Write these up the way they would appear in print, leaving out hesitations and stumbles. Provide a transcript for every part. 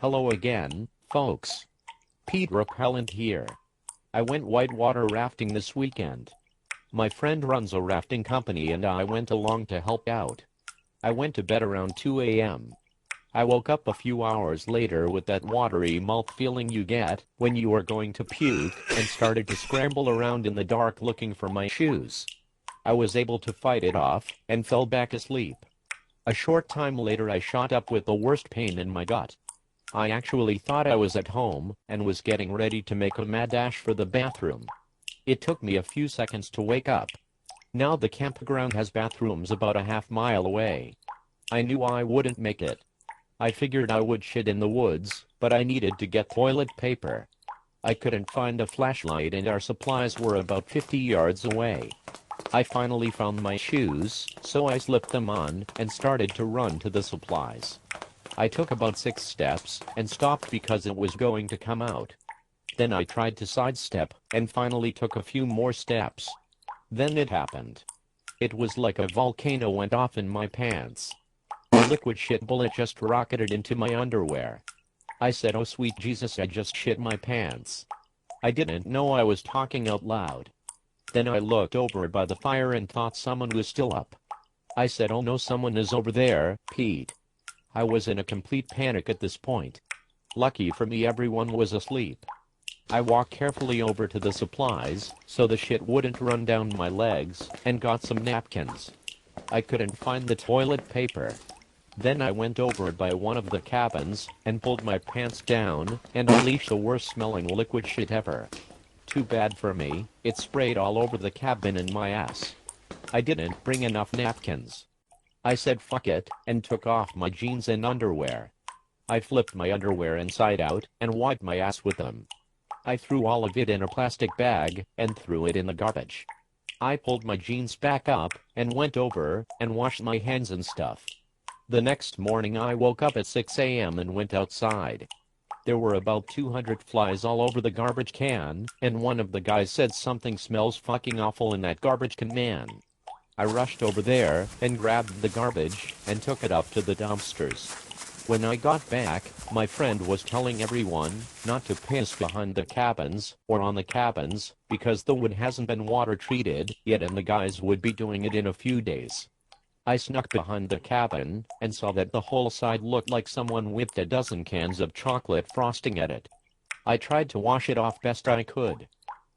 Hello again, folks. Pete Repellent here. I went whitewater rafting this weekend. My friend runs a rafting company and I went along to help out. I went to bed around 2 a.m. I woke up a few hours later with that watery mouth feeling you get when you are going to puke and started to scramble around in the dark looking for my shoes. I was able to fight it off and fell back asleep. A short time later I shot up with the worst pain in my gut. I actually thought I was at home and was getting ready to make a mad dash for the bathroom. It took me a few seconds to wake up. Now the campground has bathrooms about a half-mile away. I knew I wouldn't make it. I figured I would shit in the woods, but I needed to get toilet paper. I couldn't find a flashlight and our supplies were about 50 yards away. I finally found my shoes, so I slipped them on and started to run to the supplies. I took about 6 steps and stopped because it was going to come out. Then I tried to sidestep and finally took a few more steps. Then it happened. It was like a volcano went off in my pants. A liquid shit bullet just rocketed into my underwear. I said, "Oh sweet Jesus, I just shit my pants." I didn't know I was talking out loud. Then I looked over by the fire and thought someone was still up. I said, "Oh no, someone is over there, Pete." I was in a complete panic at this point. Lucky for me, everyone was asleep. I walked carefully over to the supplies so the shit wouldn't run down my legs and got some napkins. I couldn't find the toilet paper. Then I went over by one of the cabins and pulled my pants down and unleashed the worst smelling liquid shit ever. Too bad for me, it sprayed all over the cabin and my ass. I didn't bring enough napkins. I said fuck it and took off my jeans and underwear. I flipped my underwear inside out and wiped my ass with them. I threw all of it in a plastic bag and threw it in the garbage. I pulled my jeans back up and went over and washed my hands and stuff. The next morning I woke up at 6 a.m. and went outside. There were about 200 flies all over the garbage can, and one of the guys said something smells fucking awful in that garbage can, man. I rushed over there and grabbed the garbage and took it up to the dumpsters. When I got back, my friend was telling everyone not to piss behind the cabins or on the cabins because the wood hasn't been water treated yet and the guys would be doing it in a few days. I snuck behind the cabin and saw that the whole side looked like someone whipped a dozen cans of chocolate frosting at it. I tried to wash it off best I could.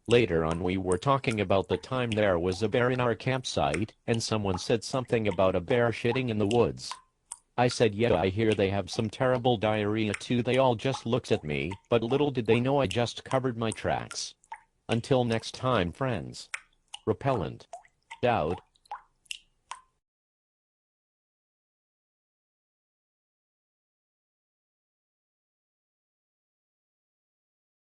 Later on we were talking about the time there was a bear in our campsite and someone said something about a bear shitting in the woods. I said, "Yeah, I hear they have some terrible diarrhea too." They all just looked at me, but little did they know I just covered my tracks. Until next time, friends. Repellent out.